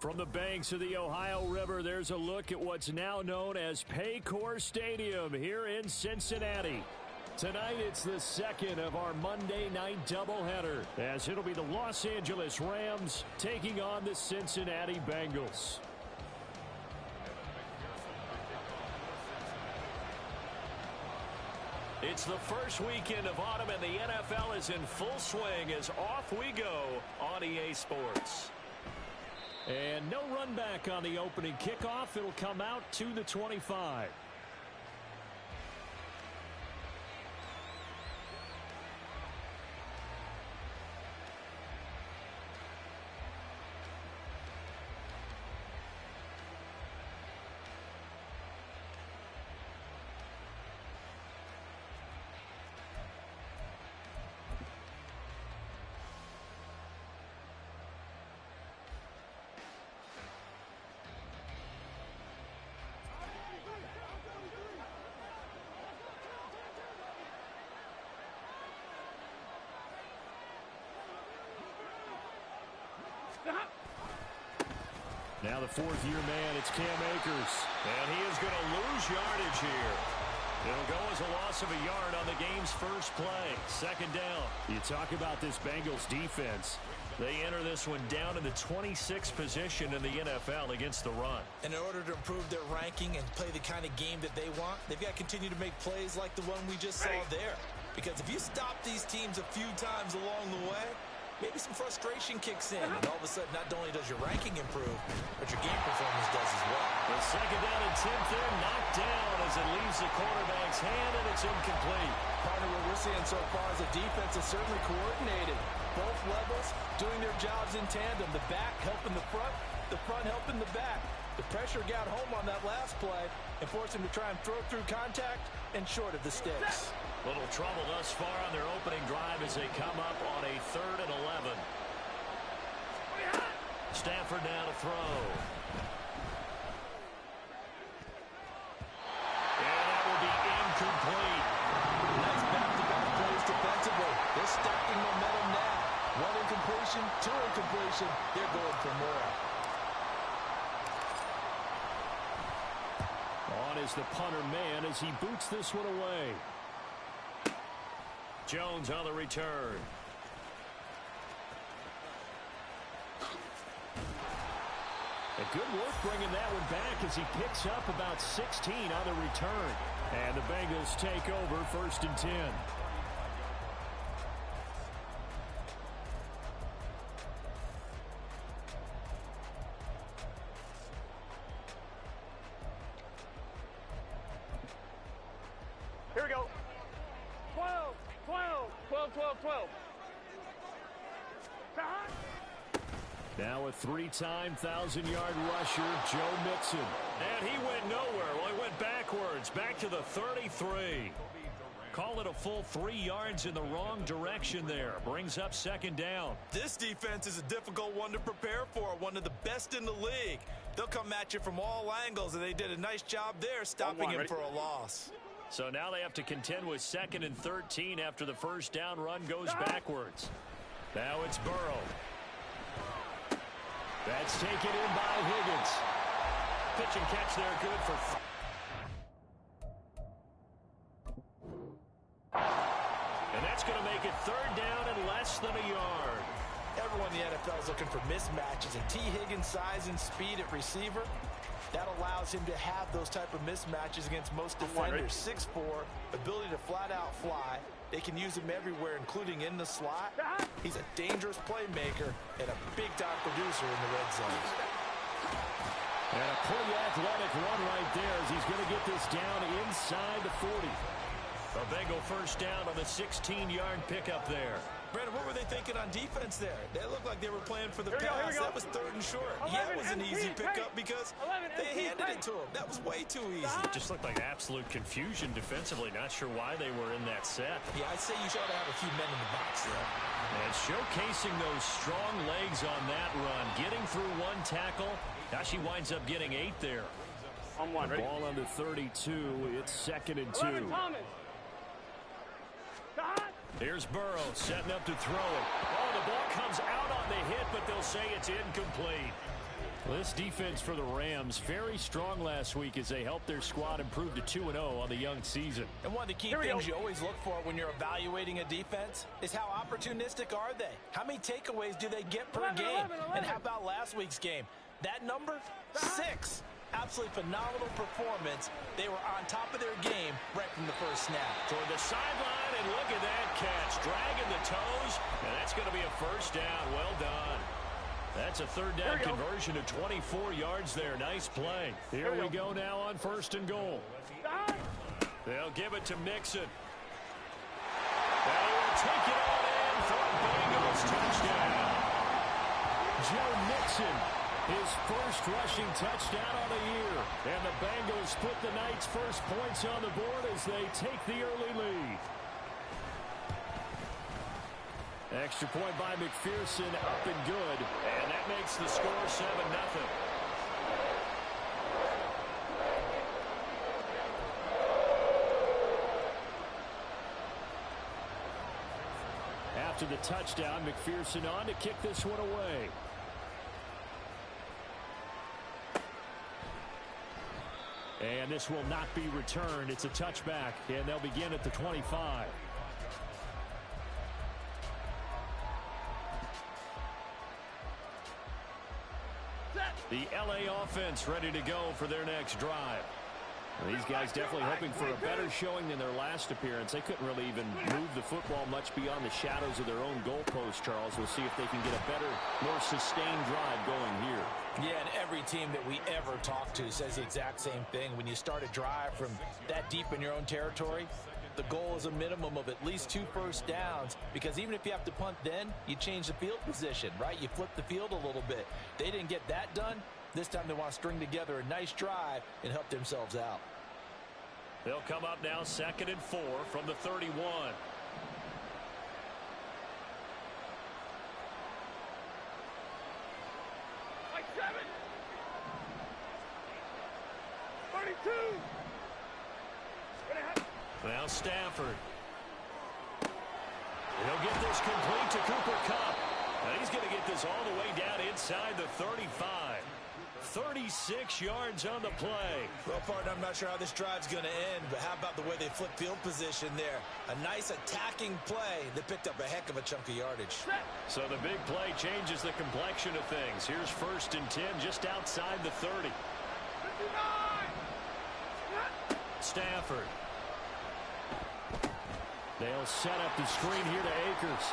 From the banks of the Ohio River, there's a look at what's now known as Paycor Stadium here in Cincinnati. Tonight, it's the second of our Monday night doubleheader, as it'll be the Los Angeles Rams taking on the Cincinnati Bengals. It's the first weekend of autumn, and the NFL is in full swing as off we go on EA Sports. And no run back on the opening kickoff. It'll come out to the 25. Now the fourth-year man, it's Cam Akers. And he is going to lose yardage here. It'll go as a loss of a yard on the game's first play. Second down. You talk about this Bengals defense. They enter this one down in the 26th position in the NFL against the run. And in order to improve their ranking and play the kind of game that they want, they've got to continue to make plays like the one we just saw there. Because if you stop these teams a few times along the way, maybe some frustration kicks in, and all of a sudden, not only does your ranking improve, but your game performance does as well. The second down and 10 there, knocked down as it leaves the quarterback's hand, and it's incomplete. Partner, what we're seeing so far is the defense is certainly coordinated. Both levels doing their jobs in tandem. The back helping the front helping the back. The pressure got home on that last play and forced him to try and throw through contact and short of the sticks. Little trouble thus far on their opening drive as they come up on a 3rd and 11. Stafford now to throw. And that will be incomplete. Nice back-to-back plays defensively. They're stacking momentum now. One incompletion, two incompletion. They're going for more. On is the punter man as he boots this one away. Jones on the return. A good work bringing that one back as he picks up about 16 on the return. And the Bengals take over 1st and 10. Here we go. 12, 12, 12, 12, 12. Now a 3-time 1,000-yard rusher, Joe Mixon. And he went nowhere. Well, he went backwards, back to the 33. Call it a full 3 yards in the wrong direction there. Brings up 2nd down. This defense is a difficult one to prepare for, one of the best in the league. They'll come at you from all angles, and they did a nice job there stopping him for a loss. So now they have to contend with 2nd and 13 after the first down run goes backwards. Now it's Burrow. That's taken in by Higgins. Pitch and catch there, good for... And that's going to make it 3rd down and less than a yard. Everyone in the NFL is looking for mismatches, and T. Higgins' size and speed at receiver, that allows him to have those type of mismatches against most defenders. 6'4", ability to flat-out fly. They can use him everywhere, including in the slot. He's a dangerous playmaker and a big-time producer in the red zone. And a pretty athletic run right there as he's going to get this down inside the 40. A Bengal first down on the 16-yard pickup there. Brandon, what were they thinking on defense there? They looked like they were playing for the pass. That was 3rd and short. Yeah, it was an easy pickup because they handed it to him. That was way too easy. It just looked like absolute confusion defensively. Not sure why they were in that set. Yeah, I'd say you should have a few men in the box there. And showcasing those strong legs on that run. Getting through one tackle. Now she winds up getting 8 there. On one, ready? Ball under 32. It's 2nd and 2. 11, Thomas. Here's Burrow setting up to throw it. Oh, the the ball comes out on the hit, but they'll say it's incomplete. Well, this defense for the Rams, very strong last week as they helped their squad improve to 2-0 on the young season. And one of the key things you always look for when you're evaluating a defense is how opportunistic are they? How many takeaways do they get per game? And how about last week's game? That number, 6. Absolutely phenomenal performance. They were on top of their game right from the first snap. Toward the sideline, and look at that catch. Dragging the toes, and that's going to be a first down. Well done. That's a third down conversion to 24 yards there. Nice play. Here we go now on 1st and goal. They'll give it to Mixon. They will take it on in for a Bengals touchdown. Joe Mixon, his first rushing touchdown on the year. And the Bengals put the night's first points on the board as they take the early lead. Extra point by McPherson, up and good. And that makes the score 7-0. After the touchdown, McPherson on to kick this one away. And this will not be returned. It's a touchback, and they'll begin at the 25. The LA offense ready to go for their next drive. Well, these guys definitely hoping for a better showing than their last appearance. They couldn't really even move the football much beyond the shadows of their own goalpost, Charles. We'll see if they can get a better, more sustained drive going here. Yeah, and every team that we ever talk to says the exact same thing. When you start a drive from that deep in your own territory, the goal is a minimum of at least 2 first downs, because even if you have to punt then, you change the field position, right? You flip the field a little bit. They didn't get that done. This time they want to string together a nice drive and help themselves out. They'll come up now 2nd and 4 from the 31. Like 7. 32. Now Stafford. He'll get this complete to Cooper Kupp. And he's going to get this all the way down inside the 35. 36 yards on the play. Well, partner, I'm not sure how this drive's going to end, but how about the way they flip field position there? A nice attacking play that picked up a heck of a chunk of yardage. So the big play changes the complexion of things. Here's 1st and 10 just outside the 30. 59. Stafford. They'll set up the screen here to Akers.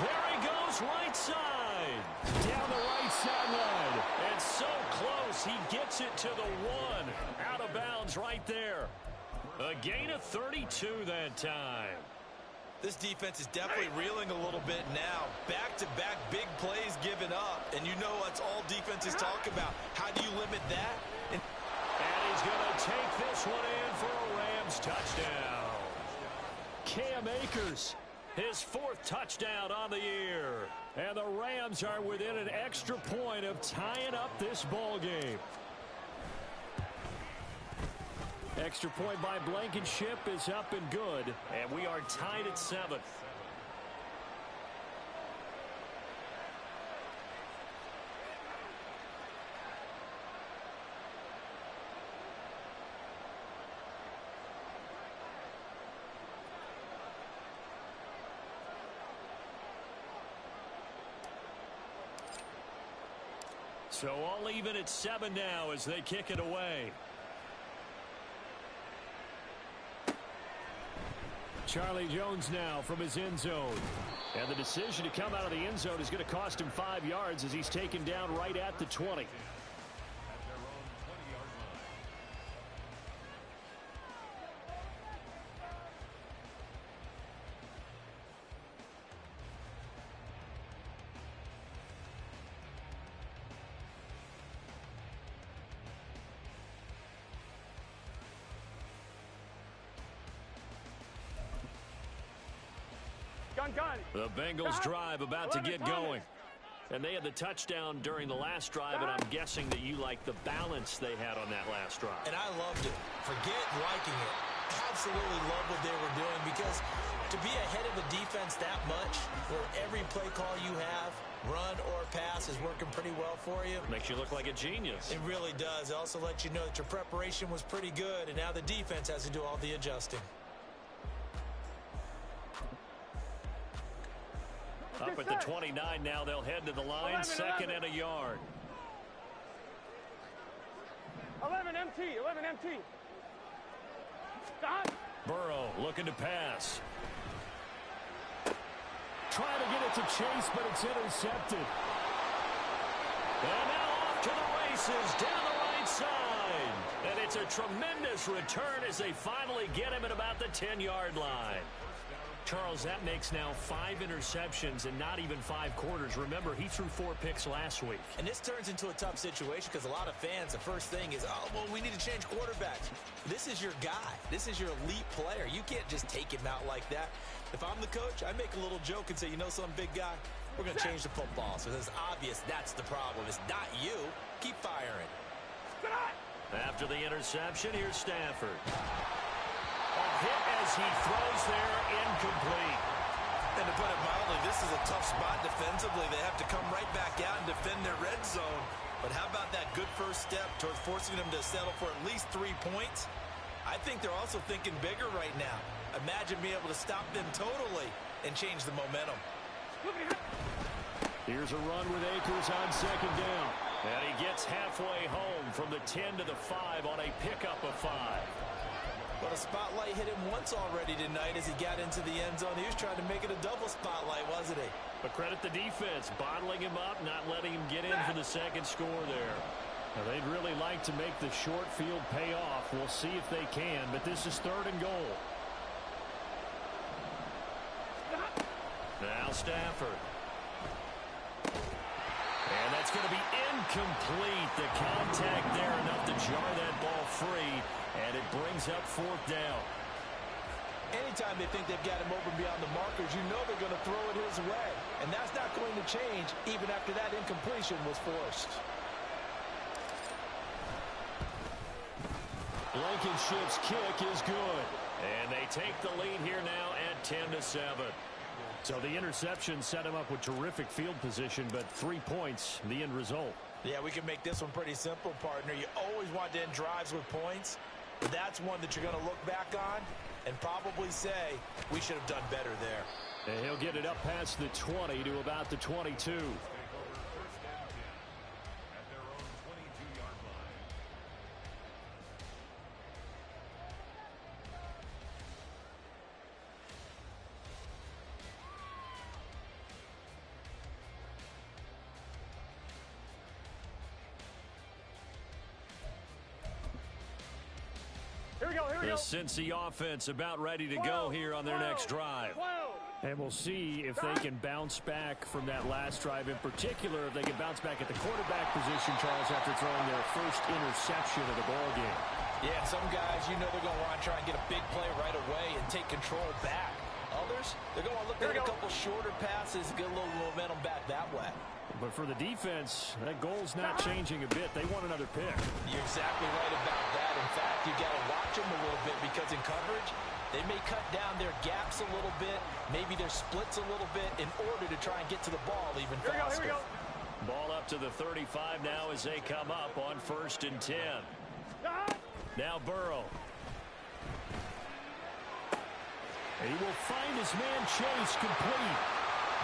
There he goes, right side. Down the right sideline. And so close, he gets it to the 1. Out of bounds right there. A gain of 32 that time. This defense is definitely reeling a little bit now. Back-to-back big plays given up. And you know that's all defenses talk about. How do you limit that? And he's going to take this one in for a Rams touchdown. Cam Akers, his 4th touchdown on the year. And the Rams are within an extra point of tying up this ball game. Extra point by Blankenship is up and good. And we are tied at 7. So all even at 7 now as they kick it away. Charlie Jones now from his end zone. And the decision to come out of the end zone is going to cost him 5 yards as he's taken down right at the 20. The Bengals drive about to get going. And they had the touchdown during the last drive, and I'm guessing that you like the balance they had on that last drive. And I loved it. Forget liking it. Absolutely love what they were doing, because To be ahead of the defense that much, where every play call you have, run or pass, is working pretty well for you. Makes you look like a genius. It really does. It also lets you know that your preparation was pretty good, and now the defense has to do all the adjusting. Up at the 29 now, they'll head to the line, 2nd and a yard. 11 MT, 11 MT. Stop. Burrow looking to pass. Trying to get it to Chase, but it's intercepted. And now off to the races down the right side. And it's a tremendous return as they finally get him at about the 10-yard line. Charles, that makes now 5 interceptions in not even 5 quarters. Remember, he threw 4 picks last week. And this turns into a tough situation because a lot of fans, the first thing is, oh, well, we need to change quarterbacks. This is your guy. This is your elite player. You can't just take him out like that. If I'm the coach, I make a little joke and say, you know some big guy, we're going to change the football. So it's obvious that's the problem. It's not you. Keep firing. After the interception, here's Stafford. A hit as he throws there, incomplete. And to put it mildly, this is a tough spot defensively. They have to come right back out and defend their red zone. But how about that good first step towards forcing them to settle for at least 3 points? I think they're also thinking bigger right now. Imagine being able to stop them totally and change the momentum. Here's a run with Akers on 2nd down. And he gets halfway home from the 10 to the 5 on a pickup of 5. But a spotlight hit him once already tonight as he got into the end zone. He was trying to make it a double spotlight, wasn't he? But credit the defense, bottling him up, not letting him get in for the second score there. Now, they'd really like to make the short field pay off. We'll see if they can, but this is 3rd and goal. Now Stafford. And that's going to be incomplete. The contact there enough to jar that ball free, and it brings up 4th down. Anytime they think they've got him open beyond the markers, you know they're going to throw it his way. And that's not going to change even after that incompletion was forced. Blankenship's kick is good. And they take the lead here now at 10-7. So the interception set him up with terrific field position, but 3 points, the end result. Yeah, we can make this one pretty simple, partner. You always want to end drives with points, but that's one that you're going to look back on and probably say, we should have done better there. And he'll get it up past the 20 to about the 22. The Cincy offense about ready to go here on their next drive. And we'll see if they can bounce back from that last drive. In particular, if they can bounce back at the quarterback position, Charles, after throwing their first interception of the ballgame. Yeah, some guys, you know they're going to want to try and get a big play right away and take control back. Others, they're going to look at a couple shorter passes, get a little momentum back that way. But for the defense, that goal's not changing a bit. They want another pick. You're exactly right about that. In fact, you got to watch them a little bit because in coverage, they may cut down their gaps a little bit, maybe their splits a little bit in order to try and get to the ball even faster. Here we go. Ball up to the 35 now as they come up on 1st and 10. Now Burrow. He will find his man Chase complete.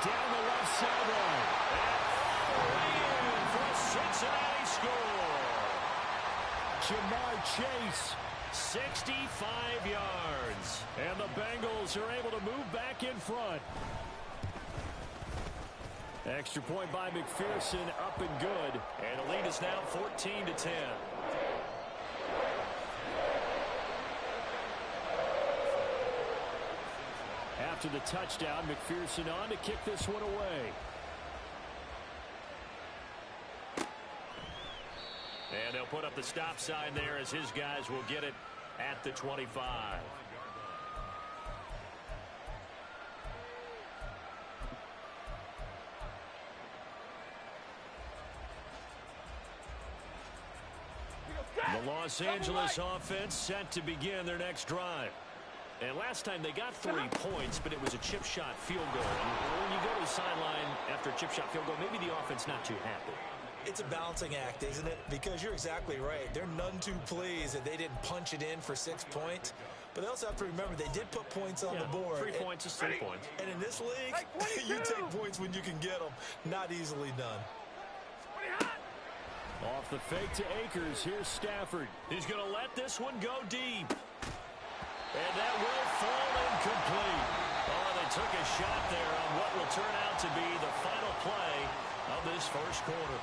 Down the left sideline. And for a Cincinnati score. Jamar Chase, 65 yards. And the Bengals are able to move back in front. Extra point by McPherson, up and good. And the lead is now 14-10. After the touchdown, McPherson on to kick this one away. And they'll put up the stop sign there as his guys will get it at the 25. The Los Angeles offense set to begin their next drive. And last time they got 3 points, but it was a chip shot field goal. And when you go to the sideline after a chip shot field goal, maybe the offense not too happy. It's a balancing act, isn't it? Because you're exactly right. They're none too pleased that they didn't punch it in for 6 points. But they also have to remember they did put points on the board. 3 points is 3 points. And in this league, you take points when you can get them. Not easily done. Off the fake to Akers. Here's Stafford. He's going to let this one go deep. And that will fall incomplete. Oh, they took a shot there on what will turn out to be the final play of this first quarter.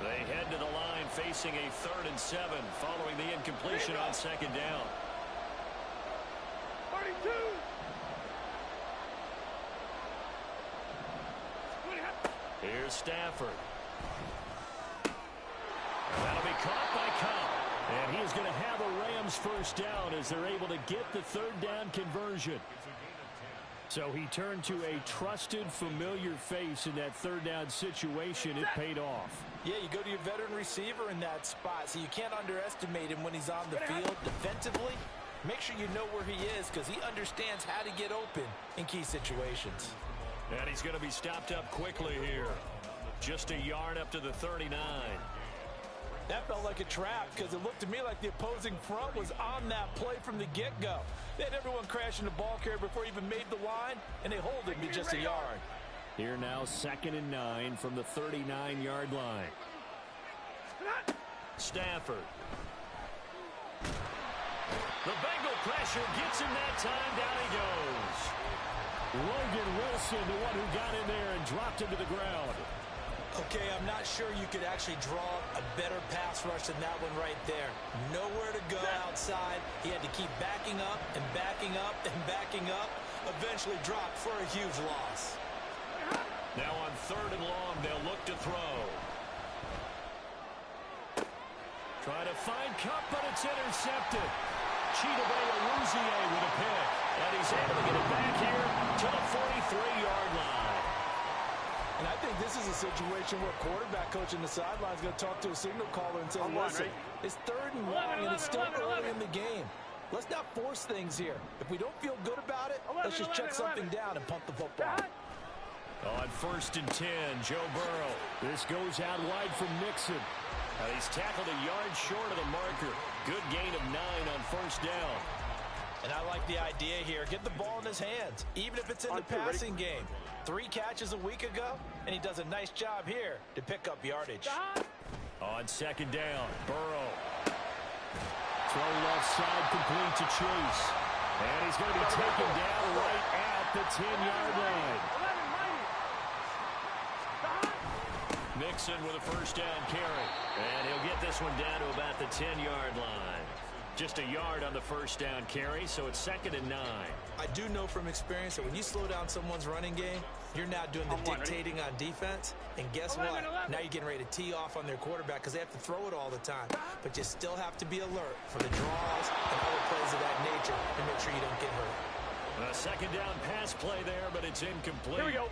They head to the line facing a 3rd and 7 following the incompletion on 2nd down. 32. Here's Stafford. That'll be caught by Cobb. And he is going to have a Rams first down as they're able to get the 3rd down conversion. So he turned to a trusted, familiar face in that 3rd down situation. It paid off. Yeah, you go to your veteran receiver in that spot, so you can't underestimate him when he's on the field defensively. Make sure you know where he is because he understands how to get open in key situations. And he's going to be stopped up quickly here. Just a yard up to the 39. That felt like a trap because it looked to me like the opposing front was on that play from the get-go. They had everyone crashing the ball carrier before he even made the line, and they hold him to just a yard. Here now 2nd and 9 from the 39-yard line. Stafford. The Bengal pressure gets him that time. Down he goes. Logan Wilson, the one who got in there and dropped him to the ground. Okay, I'm not sure you could actually draw a better pass rush than that one right there. Nowhere to go outside. He had to keep backing up and backing up and backing up. Eventually dropped for a huge loss. Now on 3rd and long, they'll look to throw. Try to find Kupp, but it's intercepted. Chidobe Awuzie with a pick. And he's able to get it back here to the 43-yard line. And I think this is a situation where quarterback coach in the sideline is going to talk to a signal caller and say, listen, it's 3rd and long, and it's still early in the game. Let's not force things here. If we don't feel good about it, let's just check something down and punt the football. On 1st and 10, Joe Burrow. This goes out wide from Mixon. He's tackled a yard short of the marker. Good gain of 9 on 1st down. And I like the idea here. Get the ball in his hands, even if it's in the passing game. 3 catches a week ago, and he does a nice job here to pick up yardage. On 2nd down, Burrow. Throw left side complete to Chase. And he's going to be taken down right at the 10-yard line. Mixon with a 1st down carry. And he'll get this one down to about the 10-yard line. Just a yard on the 1st down carry, so it's 2nd and 9. I do know from experience that when you slow down someone's running game, you're now doing the dictating on defense. And guess what? Now you're getting ready to tee off on their quarterback because they have to throw it all the time. But you still have to be alert for the draws and other plays of that nature and make sure you don't get hurt. A 2nd down pass play there, but it's incomplete. Here we go.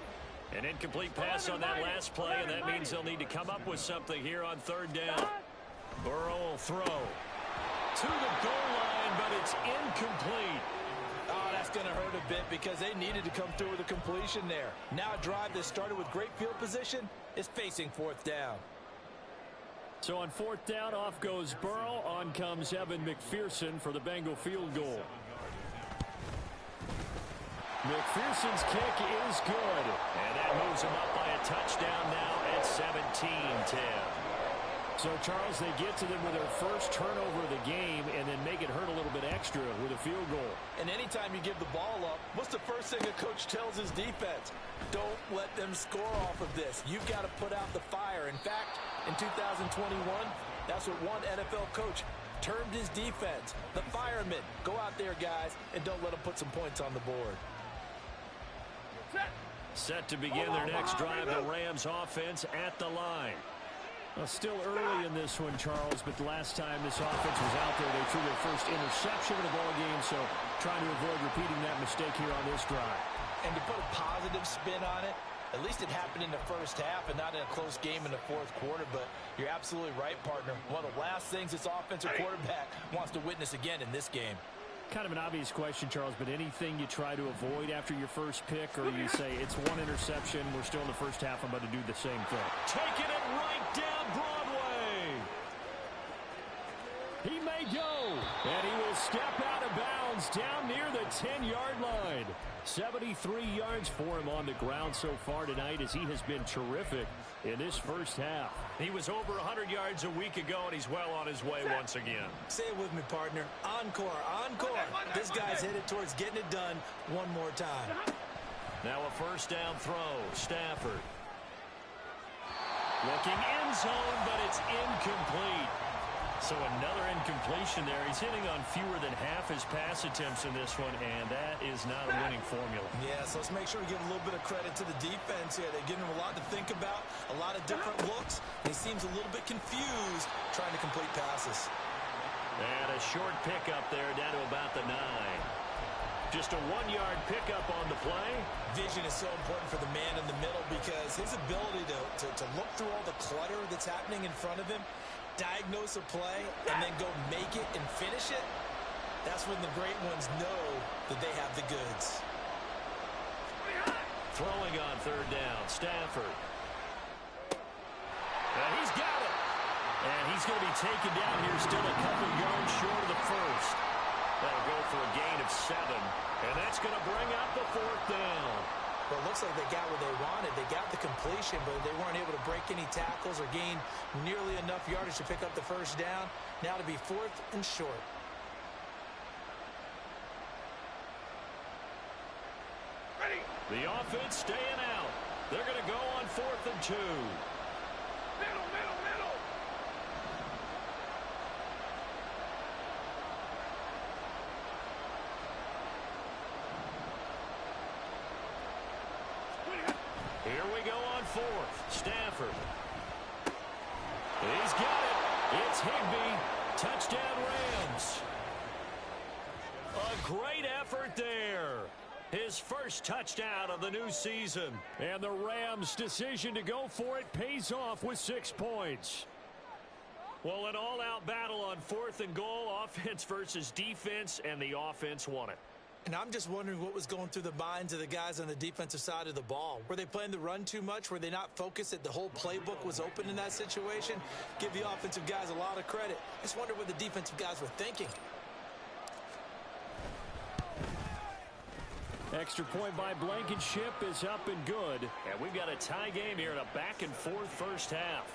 An incomplete pass on that last play, and that means they'll need to come up with something here on 3rd down. Burrow will throw to the goal line, but it's incomplete. Oh, that's going to hurt a bit because they needed to come through with a completion there. Now a drive that started with great field position is facing 4th down. So on 4th down, off goes Burrow. On comes Evan McPherson for the Bengal field goal. McPherson's kick is good. And that moves him up by a touchdown now at 17-10. So, Charles, they get to them with their first turnover of the game and then make it hurt a little bit extra with a field goal. And anytime you give the ball up, what's the first thing a coach tells his defense? Don't let them score off of this. You've got to put out the fire. In fact, in 2021, that's what one NFL coach termed his defense. The firemen. Go out there, guys, and don't let them put some points on the board. Set to begin their next drive, the Rams offense at the line. Well, still early in this one, Charles, but the last time this offense was out there, they threw their first interception of the ball game, so trying to avoid repeating that mistake here on this drive. And to put a positive spin on it, at least it happened in the first half and not in a close game in the fourth quarter, but you're absolutely right, partner. One of the last things this offensive quarterback wants to witness again in this game. Kind of an obvious question, Charles, but anything you try to avoid after your first pick, or you say it's one interception, we're still in the first half, I'm about to do the same thing. Taking it right down Broadway. He may go, and he will step out of bounds down near the 10-yard line. 73 yards for him on the ground so far tonight, as he has been terrific in this first half. He was over 100 yards a week ago, and he's well on his way once again. Say it with me, partner. Encore, encore. This guy's headed towards getting it done one more time. Now a first down throw. Stafford. Looking end zone, but it's incomplete. So another incompletion there. He's hitting on fewer than half his pass attempts in this one, and that is not a winning formula. Yeah, so let's make sure we give a little bit of credit to the defense here. They're giving him a lot to think about, a lot of different looks, and he seems a little bit confused trying to complete passes. And a short pickup there down to about the 9. Just a 1-yard pickup on the play. Vision is so important for the man in the middle because his ability to look through all the clutter that's happening in front of him, diagnose a play, and then go make it and finish it, that's when the great ones know that they have the goods. Throwing on third down, Stafford. And he's got it. And he's going to be taken down here, still a couple yards short of the first. That'll go for a gain of 7, and that's going to bring up the fourth down. Well, it looks like they got what they wanted. They got the completion, but they weren't able to break any tackles or gain nearly enough yardage to pick up the first down. Now to be 4th and short. Ready. The offense staying out. They're going to go on 4th and 2. Middle, middle, middle. Here we go on 4th. Stafford. He's got it. It's Higbee. Touchdown Rams. A great effort there. His first touchdown of the new season. And the Rams' decision to go for it pays off with 6 points. Well, an all-out battle on 4th and goal. Offense versus defense, and the offense won it. And I'm just wondering what was going through the minds of the guys on the defensive side of the ball. Were they playing the run too much? Were they not focused that the whole playbook was open in that situation? Give the offensive guys a lot of credit. Just wonder what the defensive guys were thinking. Extra point by Blankenship is up and good. And we've got a tie game here in a back-and-forth first half.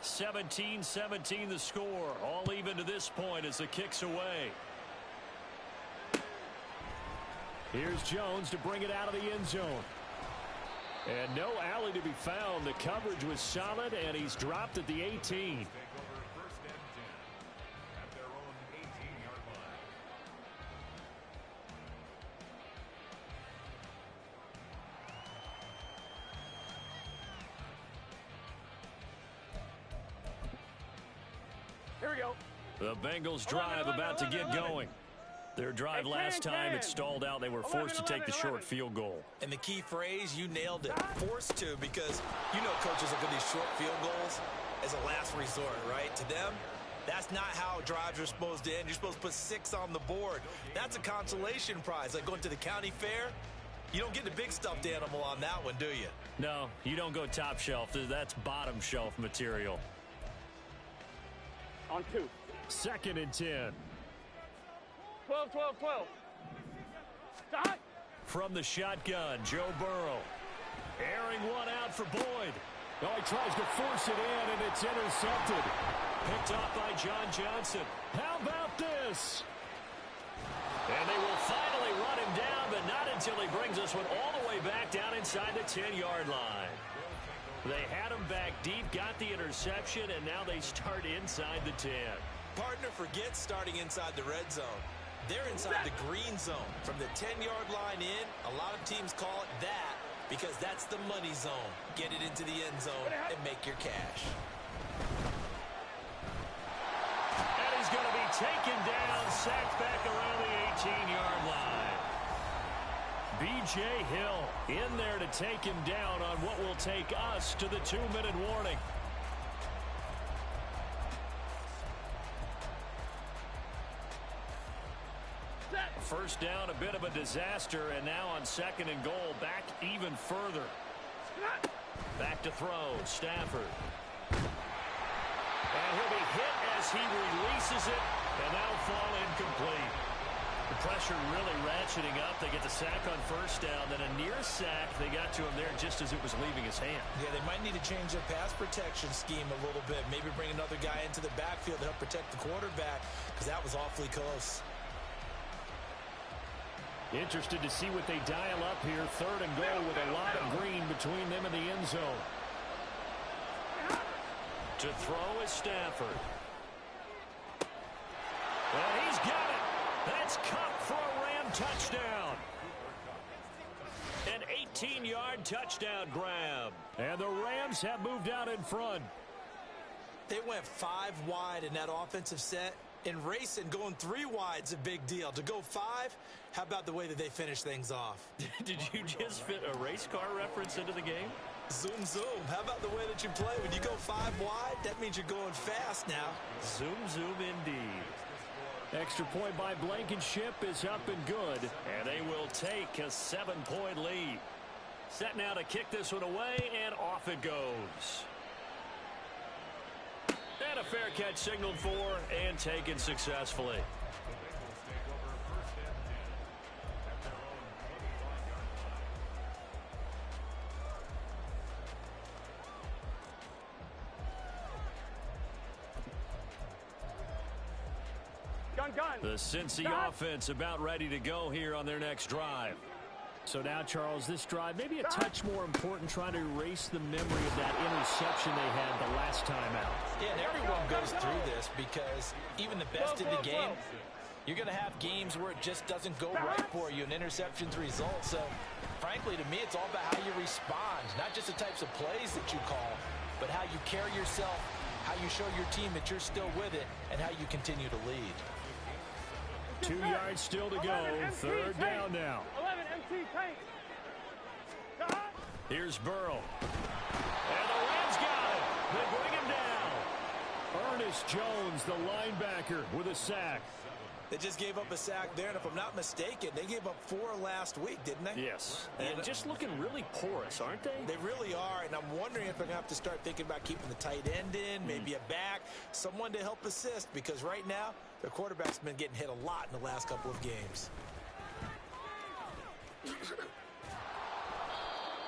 (17-17) the score. All even to this point as the kick's away. Here's Jones to bring it out of the end zone. And no alley to be found. The coverage was solid, and he's dropped at the 18. Here we go. The Bengals drive about to get going. Their drive last time, it stalled out. They were forced to take the short field goal. And the key phrase, you nailed it. Forced to, because you know coaches look at these short field goals as a last resort, right? To them, that's not how drives are supposed to end. You're supposed to put 6 on the board. That's a consolation prize. Like going to the county fair, you don't get the big stuffed animal on that one, do you? No, you don't go top shelf. That's bottom shelf material. On 2. 2nd and 10. 12, 12, 12. Stop. From the shotgun, Joe Burrow. Airing one out for Boyd. Oh, he tries to force it in, and it's intercepted. Picked off by John Johnson. How about this? And they will finally run him down, but not until he brings us one all the way back down inside the 10-yard line. They had him back deep, got the interception, and now they start inside the 10. Partner, forget starting inside the red zone. They're inside the green zone. From the 10-yard line in, a lot of teams call it that because that's the money zone. Get it into the end zone and make your cash. And he's going to be taken down, sacked back around the 18-yard line. B.J. Hill in there to take him down on what will take us to the 2-minute warning. First down, a bit of a disaster, and now on 2nd and goal, back even further. Back to throw, Stafford. And he'll be hit as he releases it, and that'll fall incomplete. The pressure really ratcheting up. They get the sack on first down, then a near sack. They got to him there just as it was leaving his hand. Yeah, they might need to change their pass protection scheme a little bit. Maybe bring another guy into the backfield to help protect the quarterback, because that was awfully close. Interested to see what they dial up here. 3rd and goal with a lot of green between them and the end zone. To throw is Stafford. And he's got it. That's caught for a Ram touchdown. An 18-yard touchdown grab. And the Rams have moved out in front. They went 5 wide in that offensive set. And racing, going 3 wide's a big deal. To go 5, how about the way that they finish things off? Did you just fit a race car reference into the game? Zoom, zoom. How about the way that you play? When you go 5 wide, that means you're going fast now. Zoom, zoom indeed. Extra point by Blankenship is up and good. And they will take a 7-point lead. Set now to kick this one away, and off it goes. And a fair catch signaled for and taken successfully. The Cincy offense about ready to go here on their next drive. So now, Charles, this drive maybe a touch more important, trying to erase the memory of that interception they had the last time out. Yeah, and everyone goes through this because even the best in the game, you're going to have games where it just doesn't go right for you, and interceptions result. So, frankly, to me, it's all about how you respond, not just the types of plays that you call, but how you carry yourself, how you show your team that you're still with it, and how you continue to lead. 2 yards still to go. 3rd down now. 11 MT tank. Here's Burrow. And the Rams got it. They bring him down. Ernest Jones, the linebacker, with a sack. They just gave up a sack there, and if I'm not mistaken, they gave up 4 last week, didn't they? Yes. And just looking really porous, aren't they? They really are, and I'm wondering if they're going to have to start thinking about keeping the tight end in, maybe a back, someone to help assist, because right now, their quarterback's been getting hit a lot in the last couple of games.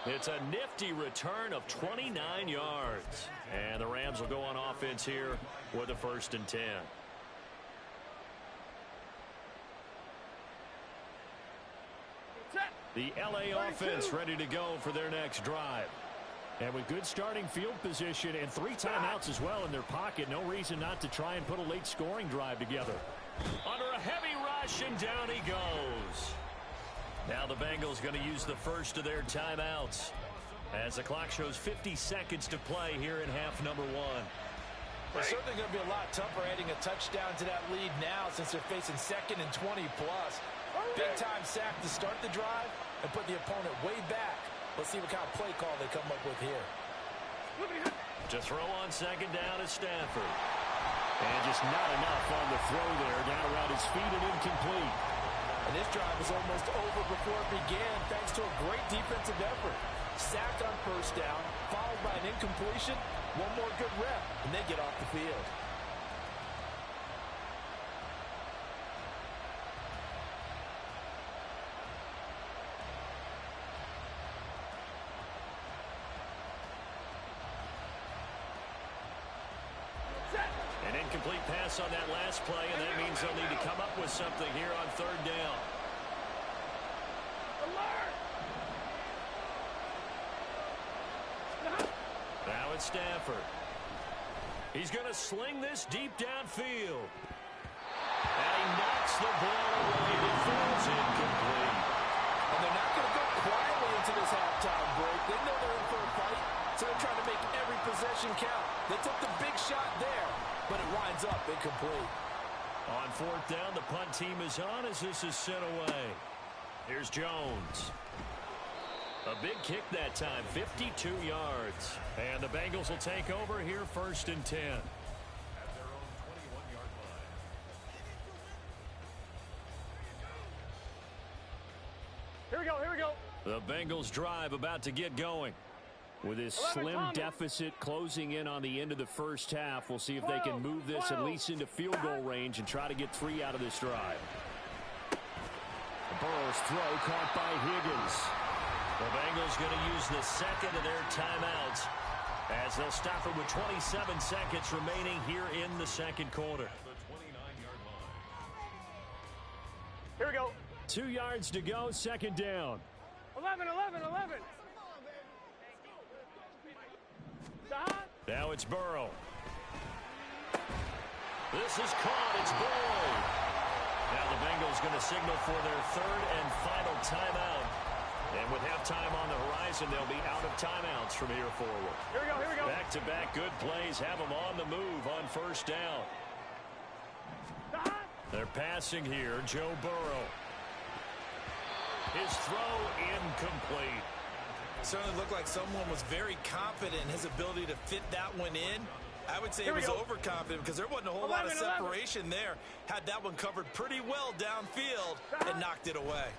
It's a nifty return of 29 yards. And the Rams will go on offense here with a 1st and 10. The L.A. offense ready to go for their next drive. And with good starting field position and 3 timeouts as well in their pocket, no reason not to try and put a late scoring drive together. Under a heavy rush, and down he goes. Now the Bengals going to use the first of their timeouts as the clock shows 50 seconds to play here in half number 1. It's certainly going to be a lot tougher adding a touchdown to that lead now since they're facing 2nd and 20+. Big-time sack to start the drive and put the opponent way back. Let's see what kind of play call they come up with here. To throw on 2nd down is Stafford. And just not enough on the throw there. Down around his feet and incomplete. And this drive was almost over before it began thanks to a great defensive effort. Sacked on 1st down, followed by an incompletion. One more good rep, and they get off the field. Incomplete pass on that last play, and that means they'll need to come up with something here on third down. Now it's Stafford. He's going to sling this deep downfield. And he knocks the ball away. It falls incomplete. And they're not going to go quietly into this halftime break. They know they're in for a fight, so they're trying to make every possession count. They took the big shot there, but it winds up incomplete. On fourth down, the punt team is on as this is sent away. Here's Jones. A big kick that time, 52 yards. And the Bengals will take over here, 1st and 10. Here we go, here we go. The Bengals drive about to get going. With this slim deficit closing in on the end of the first half, we'll see if they can move this at least into field goal range and try to get 3 out of this drive. Burrow's throw caught by Higgins. The Bengals going to use the second of their timeouts as they'll stop it with 27 seconds remaining here in the second quarter. Here we go. 2 yards to go, second down. 11. Now it's Burrow. This is caught. It's Boyd. Now the Bengals going to signal for their third and final timeout. And with halftime on the horizon, they'll be out of timeouts from here forward. Here we go. Back-to-back good plays have them on the move on first down. They're passing here. Joe Burrow. His throw incomplete. Certainly looked like someone was very confident in his ability to fit that one in. I would say he was overconfident because there wasn't a whole lot of separation there. Had that one covered pretty well downfield and knocked it away.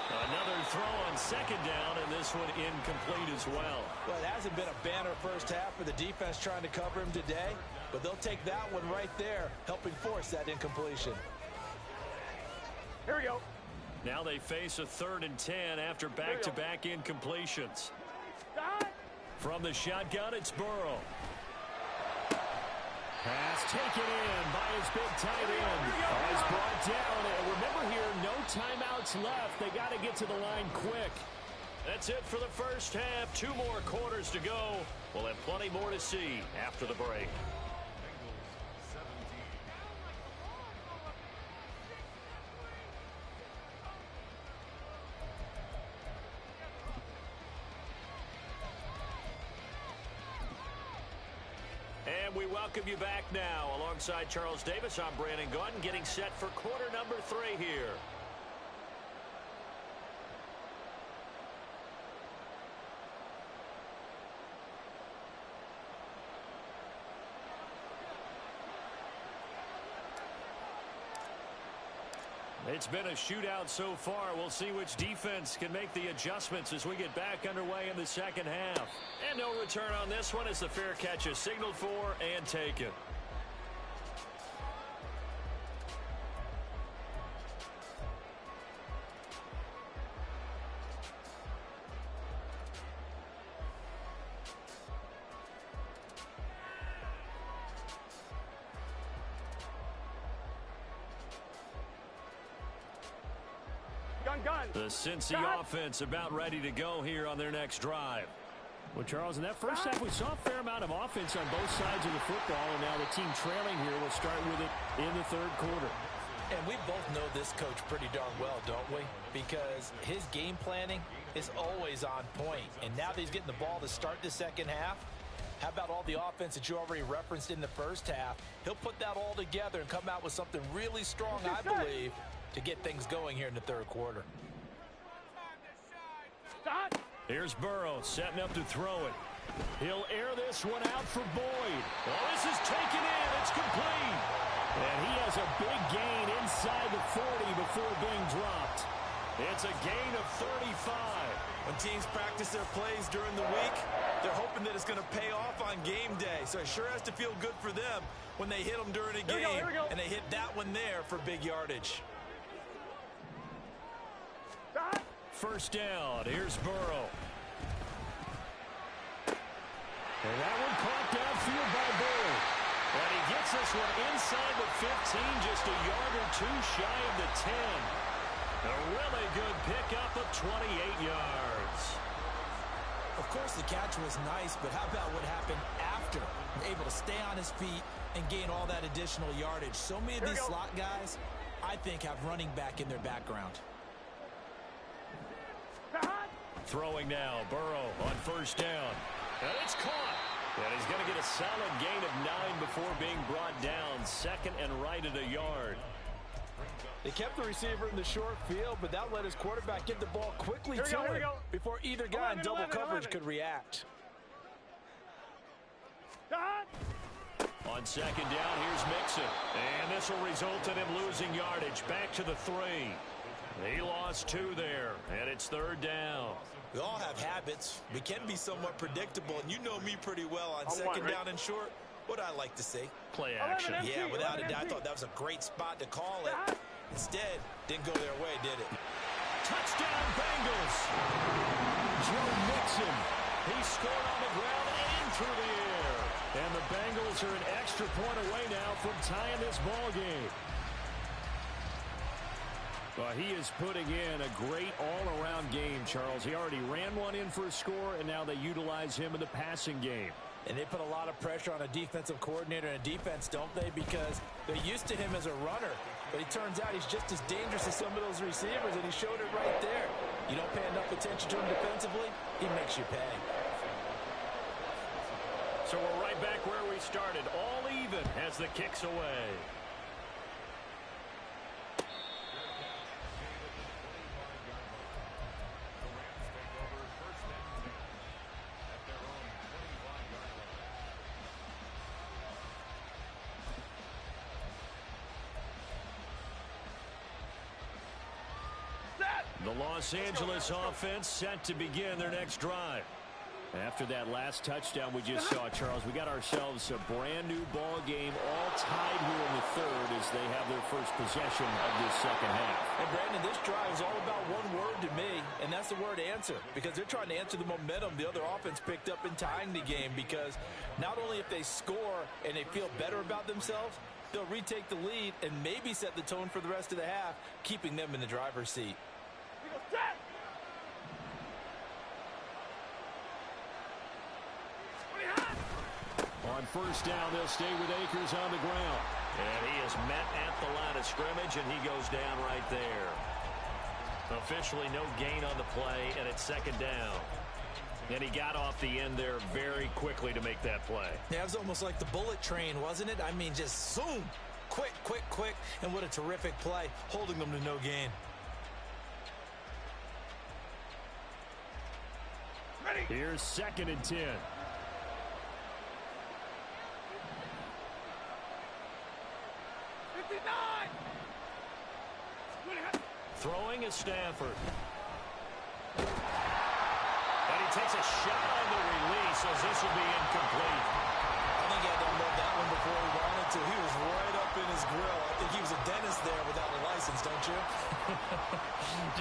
Another throw on second down, and this one incomplete as well. Well, it hasn't been a banner first half for the defense trying to cover him today, but they'll take that one right there, helping force that incompletion. Here we go. Now they face a 3rd and 10 after back-to-back incompletions. From the shotgun, it's Burrow. Pass taken in by his big tight end. He's brought down. And remember here, no timeouts left. They got to get to the line quick. That's it for the first half. 2 more quarters to go. We'll have plenty more to see after the break. And we welcome you back now. Alongside Charles Davis, I'm Brandon Gaudin, getting set for quarter number 3 here. It's been a shootout so far. We'll see which defense can make the adjustments as we get back underway in the second half. And no return on this one as the fair catch is signaled for and taken. The Cincy offense about ready to go here on their next drive. Well, Charles, in that first half, we saw a fair amount of offense on both sides of the football, and now the team trailing here will start with it in the third quarter. And we both know this coach pretty darn well, don't we? Because his game planning is always on point. And now that he's getting the ball to start the second half, how about all the offense that you already referenced in the first half? He'll put that all together and come out with something really strong, I believe, to get things going here in the third quarter. Here's Burrow setting up to throw it. He'll air this one out for Boyd. Oh, this is taken in. It's complete. And he has a big gain inside the 40 before being dropped. It's a gain of 35. When teams practice their plays during the week, they're hoping that it's going to pay off on game day. So it sure has to feel good for them when they hit them during a game. Here we go. And they hit that one there for big yardage. First down. Here's Burrow. And that one caught downfield by Burrow. And he gets this one inside the 15, just a yard or two shy of the 10. A really good pickup of 28 yards. Of course, the catch was nice, but how about what happened after? Able to stay on his feet and gain all that additional yardage. So many of these slot guys, I think, have running back in their background. Throwing now, Burrow on first down. And it's caught. And he's going to get a solid gain of 9 before being brought down. Second and right at a yard. They kept the receiver in the short field, but that let his quarterback get the ball quickly to him before either guy in double coverage could react. On second down, here's Mixon. And this will result in him losing yardage. Back to the 3. He lost 2 there, and it's third down. We all have habits. We can be somewhat predictable, and you know me pretty well on second down and short. What I like to say. Play action. Yeah, without a doubt. I thought that was a great spot to call it. Instead, didn't go their way, did it? Touchdown, Bengals. Joe Mixon. He scored on the ground and through the air. And the Bengals are an extra point away now from tying this ball game. Well, he is putting in a great all-around game, Charles. He already ran one in for a score, and now they utilize him in the passing game. And they put a lot of pressure on a defensive coordinator and a defense, don't they? Because they're used to him as a runner. But it turns out he's just as dangerous as some of those receivers, and he showed it right there. You don't pay enough attention to him defensively, he makes you pay. So we're right back where we started, all even as the kick's away. The Los Angeles offense set to begin their next drive. After that last touchdown we just saw, Charles, we got ourselves a brand new ball game, all tied here in the third as they have their first possession of this second half. And Brandon, this drive is all about one word to me, and that's the word answer, because they're trying to answer the momentum the other offense picked up in tying the game, because not only if they score and they feel better about themselves, they'll retake the lead and maybe set the tone for the rest of the half, keeping them in the driver's seat. On first down, they'll stay with Akers on the ground. And he is met at the line of scrimmage, and he goes down right there. Officially no gain on the play, and it's second down. And he got off the end there very quickly to make that play. Yeah, it was almost like the bullet train, wasn't it? I mean, just zoom. Quick, quick, quick. And what a terrific play, holding them to no gain. Here's second and 10. Throwing is Stafford. And he takes a shot on the release as this will be incomplete. I think he had to unload that one before he wanted to. He was right up in his grill. I think he was a dentist there without a license, don't you?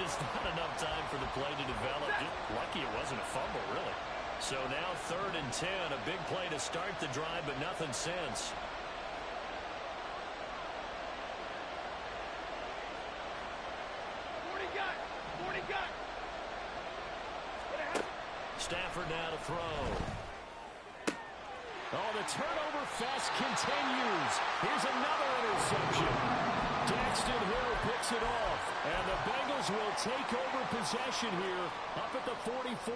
Just not enough time for the play to develop. Just lucky it wasn't a fumble, really. So now third and 10. A big play to start the drive, but nothing since. Stafford now to throw. Oh, the turnover fest continues. Here's another interception. Daxton Hill picks it off. And the Bengals will take over possession here up at the 44.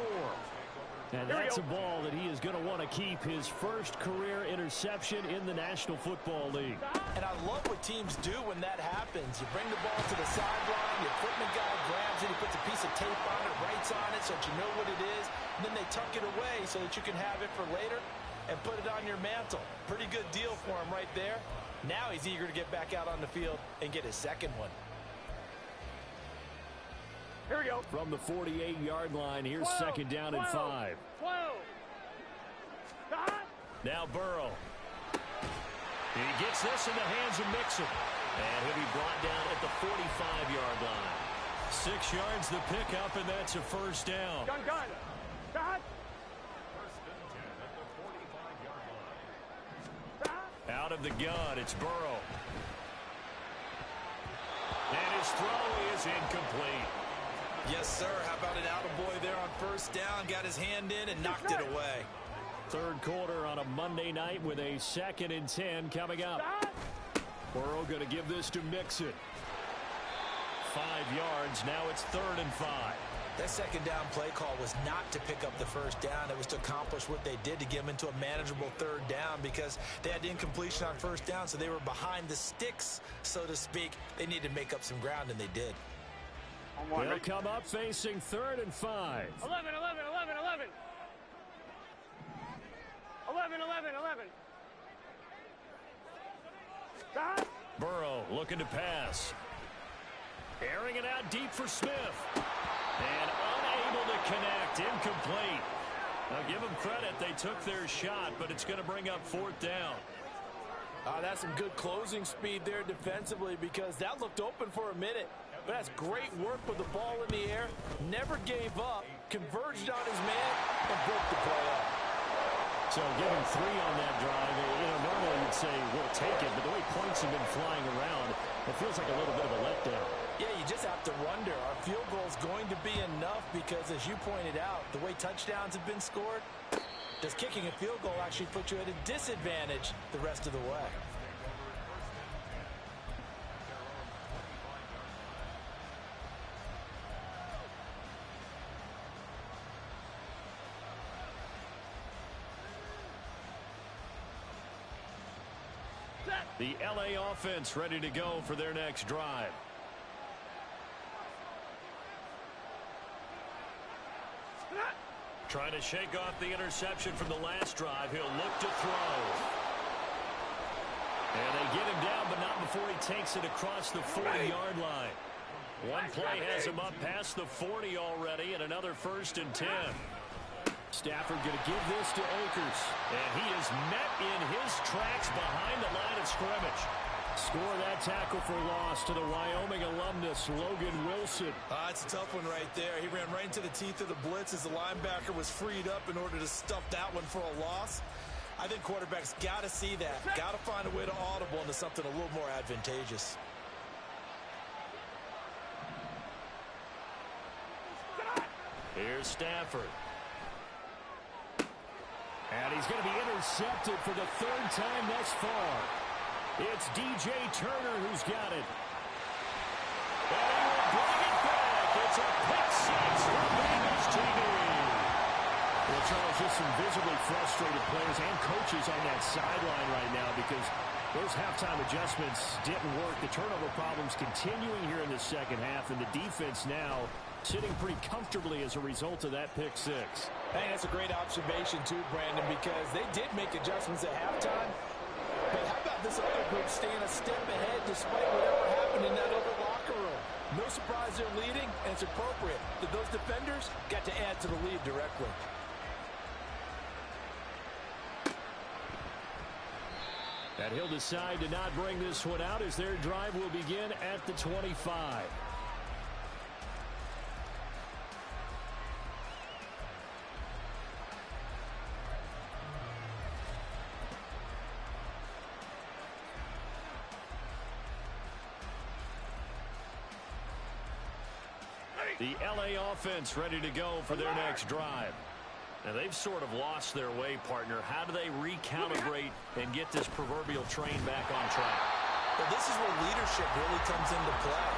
And that's a ball that he is going to want to keep, his first career interception in the National Football League. And I love what teams do when that happens. You bring the ball to the sideline, your equipment guy grabs it, he puts a piece of tape on it, writes on it so that you know what it is, and then they tuck it away so that you can have it for later and put it on your mantle. Pretty good deal for him right there. Now he's eager to get back out on the field and get his second one. Here we go. From the 48-yard line, here's second down and 5. 12. Now Burrow. He gets this in the hands of Mixon. And he'll be brought down at the 45-yard line. 6 yards the pickup, and that's a first down. Gun. out of the gun. It's Burrow. And his throw is incomplete. Yes, sir. How about an attaboy there on first down? Got his hand in and knocked it away. Third quarter on a Monday night with a 2nd and 10 coming up. Burrow going to give this to Mixon. 5 yards. Now it's 3rd and 5. That second down play call was not to pick up the first down. It was to accomplish what they did to get them into a manageable 3rd down because they had incompletion on first down, so they were behind the sticks, so to speak. They needed to make up some ground, and they did. They'll come up facing 3rd and 5. 11, 11, 11, 11. 11, 11, 11. Stop. Burrow looking to pass. Airing it out deep for Smith. And unable to connect. Incomplete. I'll give them credit. They took their shot, but it's going to bring up 4th down. That's some good closing speed there defensively because that looked open for a minute. But that's great work with the ball in the air. Never gave up. Converged on his man and broke the play up. So giving 3 on that drive, normally you'd say we'll take it, but the way points have been flying around, it feels like a little bit of a letdown. Yeah, you just have to wonder, are field goals going to be enough? Because as you pointed out, the way touchdowns have been scored, does kicking a field goal actually put you at a disadvantage the rest of the way? The LA offense ready to go for their next drive. Trying to shake off the interception from the last drive. He'll look to throw. And they get him down, but not before he takes it across the 40-yard line. One play has him up past the 40 already, and another 1st and 10. Stafford going to give this to Akers. And he is met in his tracks behind the line of scrimmage. Score that tackle for loss to the Wyoming alumnus, Logan Wilson. It's a tough one right there. He ran right into the teeth of the blitz as the linebacker was freed up in order to stuff that one for a loss. I think quarterbacks got to see that. Got to find a way to audible into something a little more advantageous. Here's Stafford. And he's going to be intercepted for the 3rd time thus far. It's DJ Turner who's got it. And he will bring it back. It's a pick 6 for Bengals TV. Well, Charles, just some visibly frustrated players and coaches on that sideline right now because those halftime adjustments didn't work. The turnover problems continuing here in the second half, and the defense now sitting pretty comfortably as a result of that pick 6. Hey, that's a great observation too, Brandon, because they did make adjustments at halftime. But how about this other group staying a step ahead despite whatever happened in that other locker room? No surprise they're leading, and it's appropriate that those defenders got to add to the lead directly. And he'll decide to not bring this one out as their drive will begin at the 25. The LA offense ready to go for their next drive. Now they've sort of lost their way, partner. How do they recalibrate and get this proverbial train back on track? Well, this is where leadership really comes into play.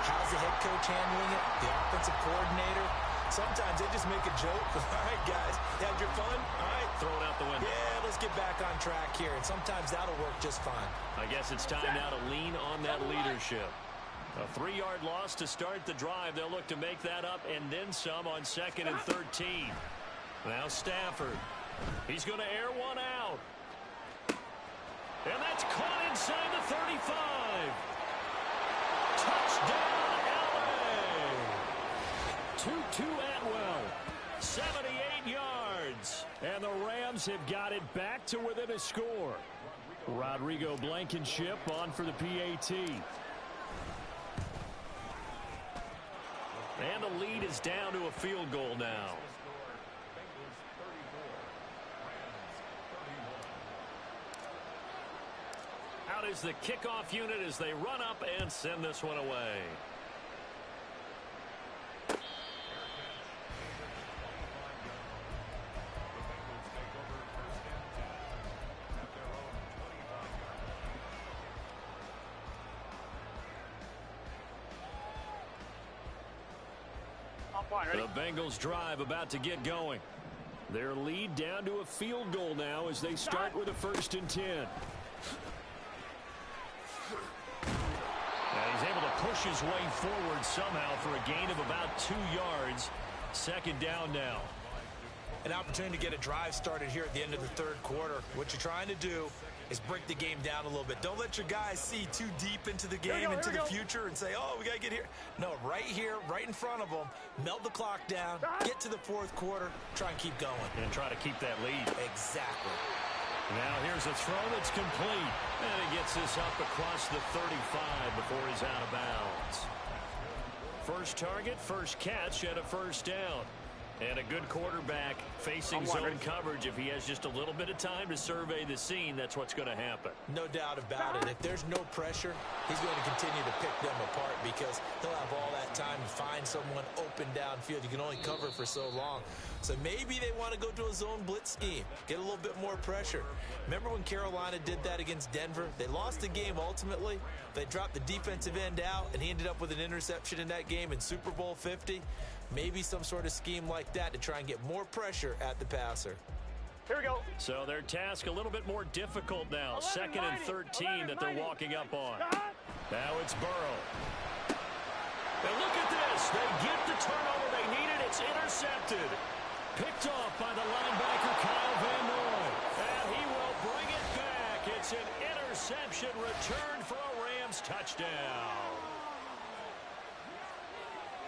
How's the head coach handling it? The offensive coordinator? Sometimes they just make a joke. All right, guys, you had your fun? All right. Throw it out the window. Yeah, let's get back on track here. And sometimes that'll work just fine. I guess it's time now to lean on that leadership. A 3-yard loss to start the drive. They'll look to make that up and then some on 2nd and 13. Now Stafford. He's going to air one out. And that's caught inside the 35. Touchdown, LA. Tutu Atwell. 78 yards. And the Rams have got it back to within a score. Rodrigo Blankenship on for the PAT. And the lead is down to a field goal now. out as the kickoff unit as they run up and send this one away. The Bengals drive about to get going. Their lead down to a field goal now as they start with a 1st and 10. And he's able to push his way forward somehow for a gain of about 2 yards. 2nd down now. An opportunity to get a drive started here at the end of the 3rd quarter. What you're trying to do is break the game down a little bit. Don't let your guys see too deep into the game, into the future, and say, oh, we got to get here. No, right here, right in front of them, melt the clock down, get to the 4th quarter, try and keep going. And try to keep that lead. Exactly. Now here's a throw that's complete. And he gets this up across the 35 before he's out of bounds. First target, first catch, and a 1st down. And a good quarterback facing zone coverage. If he has just a little bit of time to survey the scene, that's what's going to happen. No doubt about it. If there's no pressure, he's going to continue to pick them apart because he'll have all that time to find someone open downfield. You can only cover for so long. So maybe they want to go to a zone blitz scheme, get a little bit more pressure. Remember when Carolina did that against Denver? They lost the game ultimately. They dropped the defensive end out, and he ended up with an interception in that game in Super Bowl 50. Maybe some sort of scheme like that to try and get more pressure at the passer. Here we go. So their task a little bit more difficult now. 2nd and 13 that they're walking up on. Now it's Burrow. And look at this. They get the turnover they needed. It's intercepted. Picked off by the linebacker, Kyle Van Noy. And he will bring it back. It's an interception return for a Rams touchdown.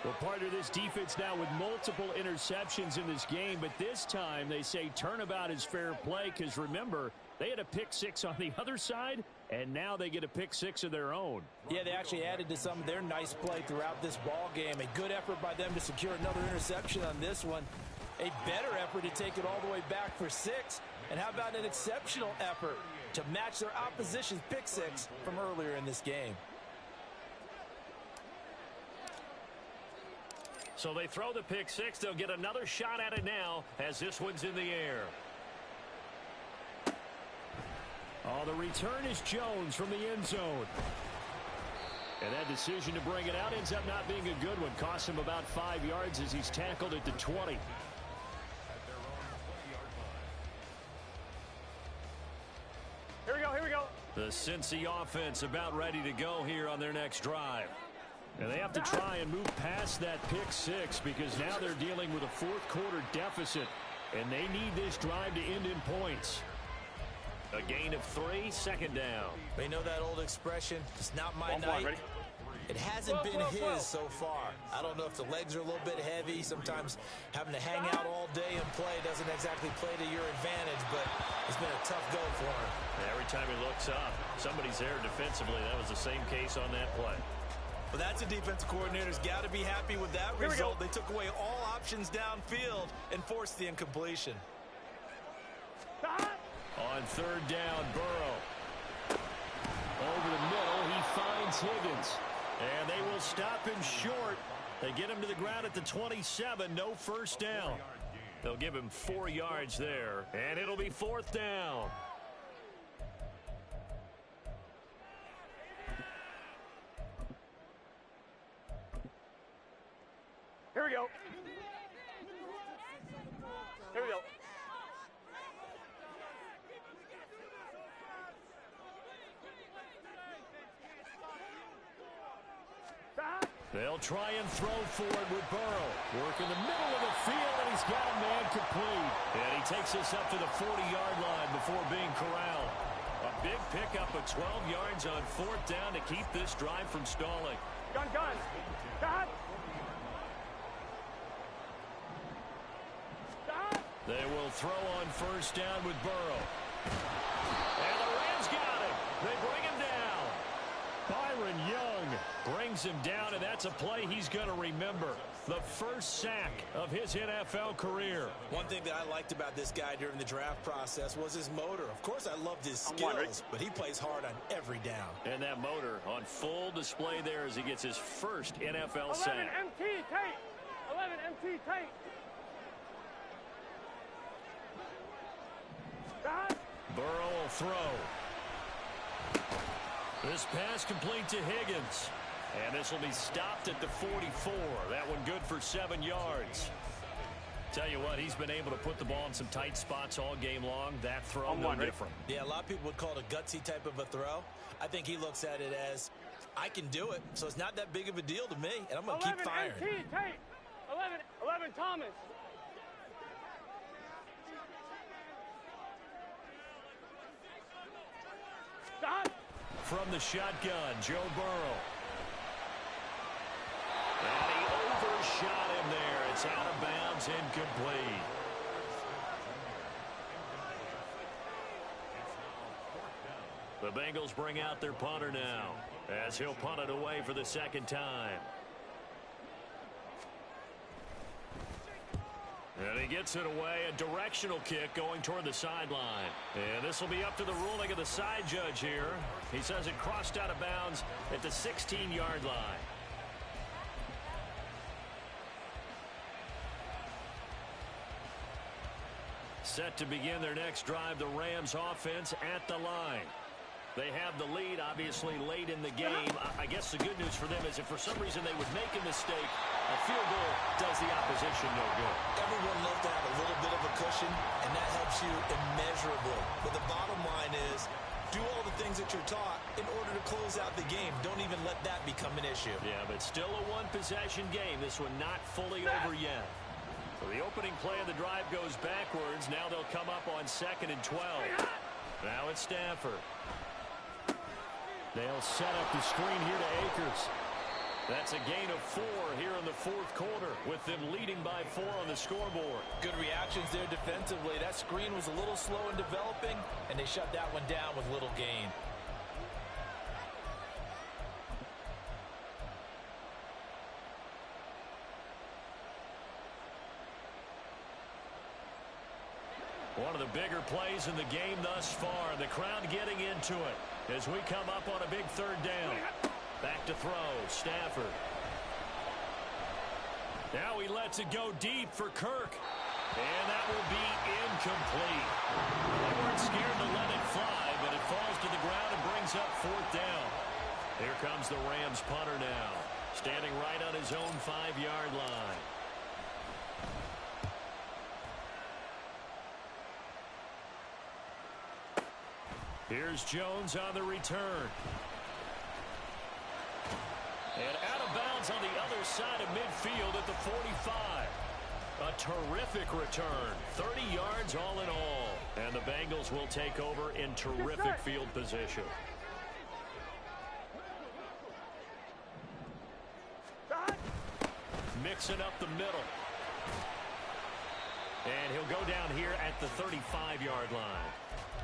Well, part of this defense now with multiple interceptions in this game, but this time they say turnabout is fair play because, remember, they had a pick 6 on the other side, and now they get a pick 6 of their own. Yeah, they actually added to some of their nice play throughout this ball game. A good effort by them to secure another interception on this one. A better effort to take it all the way back for 6. And how about an exceptional effort to match their opposition's pick 6 from earlier in this game? So they throw the pick 6. They'll get another shot at it now as this one's in the air. Oh, the return is Jones from the end zone. And that decision to bring it out ends up not being a good one. Costs him about 5 yards as he's tackled at the 20. Here we go, here we go. The Cincy offense about ready to go here on their next drive. And they have to try and move past that pick 6 because now they're dealing with a 4th quarter deficit. And they need this drive to end in points. A gain of 3, 2nd down. They know that old expression, it's not my night. It hasn't been his so far. I don't know if the legs are a little bit heavy. Sometimes having to hang out all day and play doesn't exactly play to your advantage, but it's been a tough go for him. Every time he looks up, somebody's there defensively. That was the same case on that play. Well, that's a defensive coordinator's got to be happy with that result. They took away all options downfield and forced the incompletion. On 3rd down, Burrow. Over the middle, he finds Higgins. And they will stop him short. They get him to the ground at the 27, no 1st down. They'll give him 4 yards there, and it'll be 4th down. Here we go. Here we go. They'll try and throw forward with Burrow. Work in the middle of the field, and he's got a man complete. And he takes us up to the 40-yard line before being corralled. A big pickup of 12 yards on 4th down to keep this drive from stalling. Gun. Cut. They will throw on 1st down with Burrow. And the Rams got him. They bring him down. Byron Young brings him down, and that's a play he's going to remember. The first sack of his NFL career. One thing that I liked about this guy during the draft process was his motor. Of course, I loved his skills, but he plays hard on every down. And that motor on full display there as he gets his first NFL 11 sack. MT tape. 11 MT tape. Burrow will throw. This pass complete to Higgins. And this will be stopped at the 44. That one good for 7 yards. Tell you what, he's been able to put the ball in some tight spots all game long. That throw, no different. Yeah, a lot of people would call it a gutsy type of a throw. I think he looks at it as, I can do it, so it's not that big of a deal to me, and I'm going to keep firing. 11 MT tape. 11 Thomas. Stop. From the shotgun, Joe Burrow. And he overshot him there. It's out of bounds, incomplete. The Bengals bring out their punter now as he'll punt it away for the second time. And he gets it away, a directional kick going toward the sideline. And this will be up to the ruling of the side judge here. He says it crossed out of bounds at the 16-yard line. Set to begin their next drive, the Rams offense at the line. They have the lead, obviously, late in the game. I guess the good news for them is if for some reason they would make a mistake, a field goal does the opposition no good. Everyone loves to have a little bit of a cushion, and that helps you immeasurably. But the bottom line is, do all the things that you're taught in order to close out the game. Don't even let that become an issue. Yeah, but still a one-possession game. This one not fully over yet. So the opening play of the drive goes backwards. Now they'll come up on 2nd and 12. Now it's Stafford. They'll set up the screen here to Akers. That's a gain of 4 here in the fourth quarter with them leading by 4 on the scoreboard. Good reactions there defensively. That screen was a little slow in developing, and they shut that one down with little gain. One of the bigger plays in the game thus far. The crowd getting into it as we come up on a big third down. Back to throw, Stafford. Now he lets it go deep for Kirk. And that will be incomplete. They weren't scared to let it fly, but it falls to the ground and brings up 4th down. Here comes the Rams punter now, standing right on his own 5-yard line. Here's Jones on the return. And out of bounds on the other side of midfield at the 45. A terrific return. 30 yards all in all. And the Bengals will take over in terrific field position. Mixing up the middle. And he'll go down here at the 35-yard line.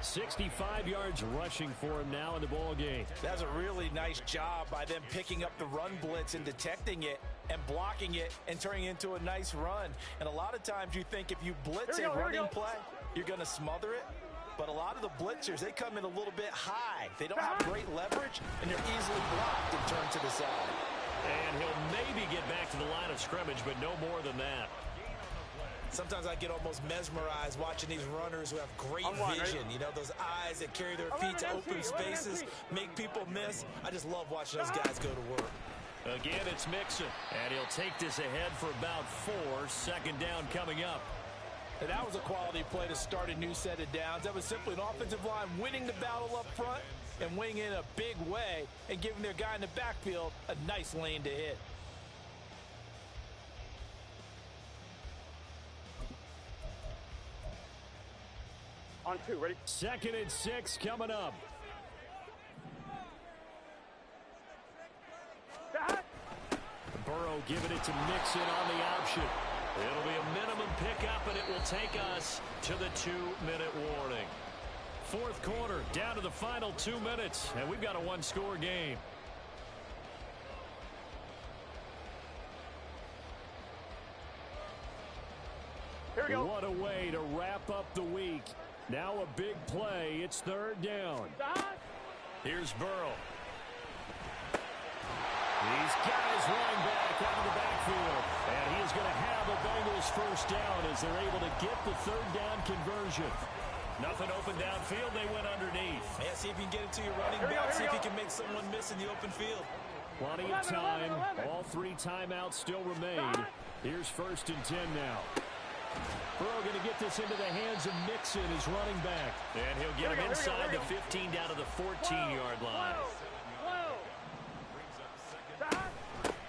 65 yards rushing for him now in the ball game. That's a really nice job by them picking up the run blitz and detecting it and blocking it and turning it into a nice run. And a lot of times you think if you blitz a running play, you're going to smother it. But a lot of the blitzers, they come in a little bit high. They don't have great leverage, and they're easily blocked and turned to the side. And he'll maybe get back to the line of scrimmage, but no more than that. Sometimes I get almost mesmerized watching these runners who have great vision. You know, those eyes that carry their feet to open spaces, make people miss. I just love watching those guys go to work. Again, it's Mixon, and he'll take this ahead for about 4. 2nd down coming up. And that was a quality play to start a new set of downs. That was simply an offensive line winning the battle up front and winning in a big way and giving their guy in the backfield a nice lane to hit. On 2, ready? 2nd and 6 coming up. Burrow giving it to Mixon on the option. It'll be a minimum pickup, and it will take us to the 2-minute warning. Fourth quarter, down to the final 2 minutes, and we've got a 1-score game. go. What a way to wrap up the week. Now a big play. It's third down. Here's Burrow. He's got his running back out of the backfield. And he is going to have a Bengals first down as they're able to get the third down conversion. Nothing open downfield. They went underneath. Yeah, see if you can get it to your running back. See if you can make someone miss in the open field. Plenty of time. All 3 timeouts still remain. Here's first and 10 now. Burrow going to get this into the hands of Mixon, his running back. And he'll get him inside the 15 down to the 14-yard line.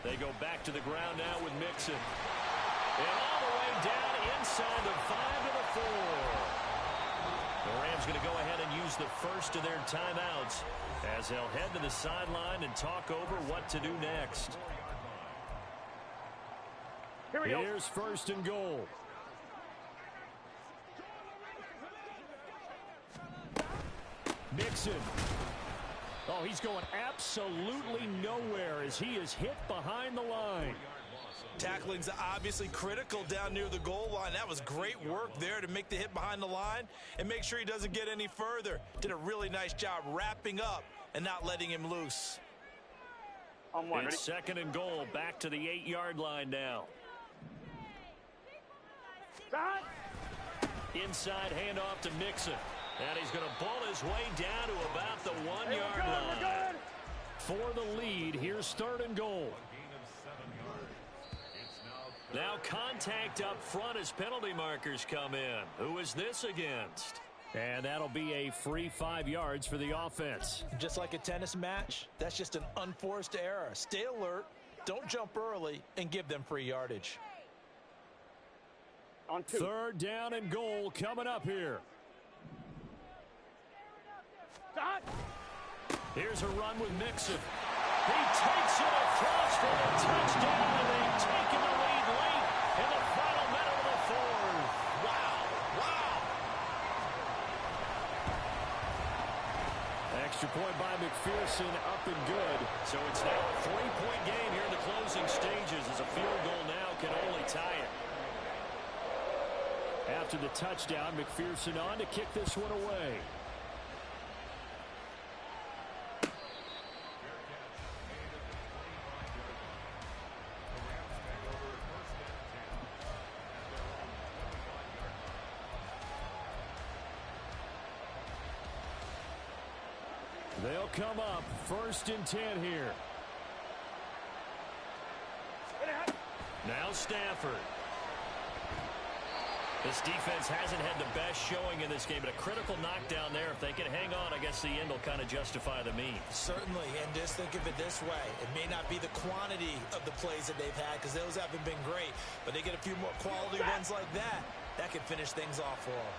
They go back to the ground now with Mixon. And all the way down inside the 5 to the 4. The Rams going to go ahead and use the first of their timeouts as they'll head to the sideline and talk over what to do next. Here's first and goal. Mixon. Oh, he's going absolutely nowhere as he is hit behind the line. Tackling's obviously critical down near the goal line. That was great work there to make the hit behind the line and make sure he doesn't get any further. Did a really nice job wrapping up and not letting him loose. It's second and goal, back to the 8-yard line now. Inside handoff to Mixon. And he's going to bull his way down to about the 1-yard line. For the lead, here's third and goal. Now contact up front as penalty markers come in. Who is this against? And that'll be a free 5 yards for the offense. Just like a tennis match, that's just an unforced error. Stay alert, don't jump early, and give them free yardage. On 2. Third down and goal coming up here. Here's a run with Mixon. He takes it across for the touchdown, and they've taken the lead late in the final minute of the fourth. Wow. Extra point by McPherson, up and good. So it's now a 3-point game here in the closing stages as a field goal now can only tie it. After the touchdown, McPherson on to kick this one away. They'll come up first and 10 here. Now Stafford. This defense hasn't had the best showing in this game, but a critical knockdown there. If they can hang on, I guess the end will kind of justify the means. Certainly, and just think of it this way. It may not be the quantity of the plays that they've had because those haven't been great, but they get a few more quality ones like that. That can finish things off for them.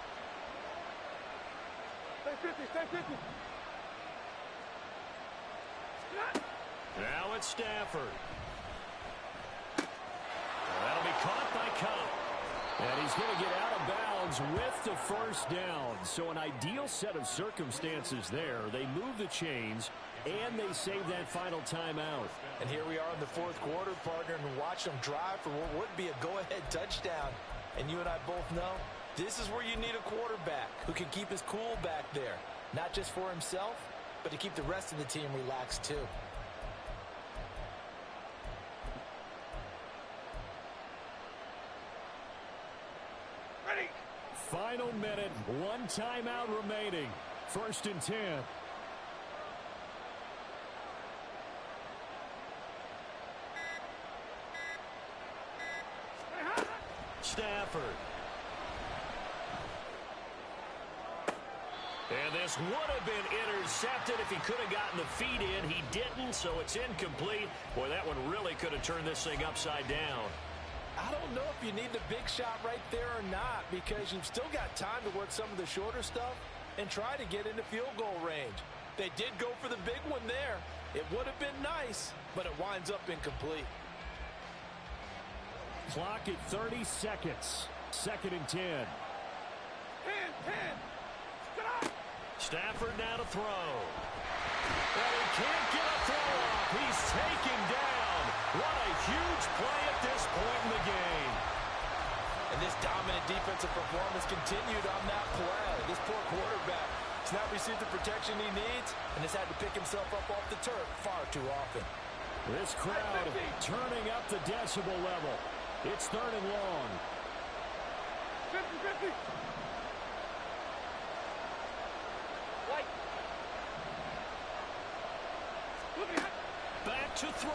Stay 50. Now it's Stafford. That'll be caught by Cobb. And he's going to get out of bounds with the first down. So an ideal set of circumstances there. They move the chains, and they save that final timeout. And here we are in the fourth quarter, partner, and watch them drive for what would be a go-ahead touchdown. And you and I both know this is where you need a quarterback who can keep his cool back there. Not just for himself, but to keep the rest of the team relaxed too. Final minute, 1 timeout remaining. First and 10. Stafford. And this would have been intercepted if he could have gotten the feet in. He didn't, so it's incomplete. Boy, that one really could have turned this thing upside down. I don't know if you need the big shot right there or not, because you've still got time to work some of the shorter stuff and try to get into field goal range. They did go for the big one there. It would have been nice, but it winds up incomplete. Clock at 30 seconds. Second and 10. 10. Stafford now to throw. But he can't get a throw off. He's taken down. What a huge play at this point in the game. And this dominant defensive performance continued on that play. This poor quarterback has not received the protection he needs and has had to pick himself up off the turf far too often. This crowd turning up the decibel level. It's 3rd and long. 50-50. White. Back to throw.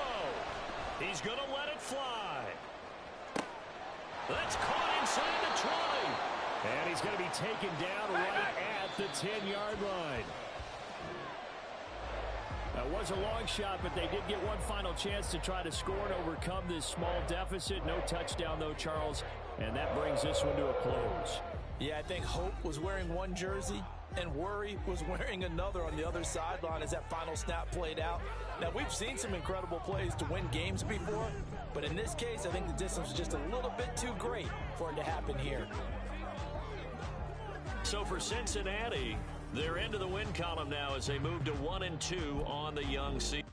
He's going to let it fly. That's caught inside the 20. And he's going to be taken down right at the 10-yard line. That was a long shot, but they did get one final chance to try to score and overcome this small deficit. No touchdown, though, Charles, and that brings this one to a close. Yeah, I think Hope was wearing one jersey and Worry was wearing another on the other sideline as that final snap played out. Now, we've seen some incredible plays to win games before, but in this case, I think the distance was just a little bit too great for it to happen here. So for Cincinnati, they're into the win column now as they move to 1-2 on the young season.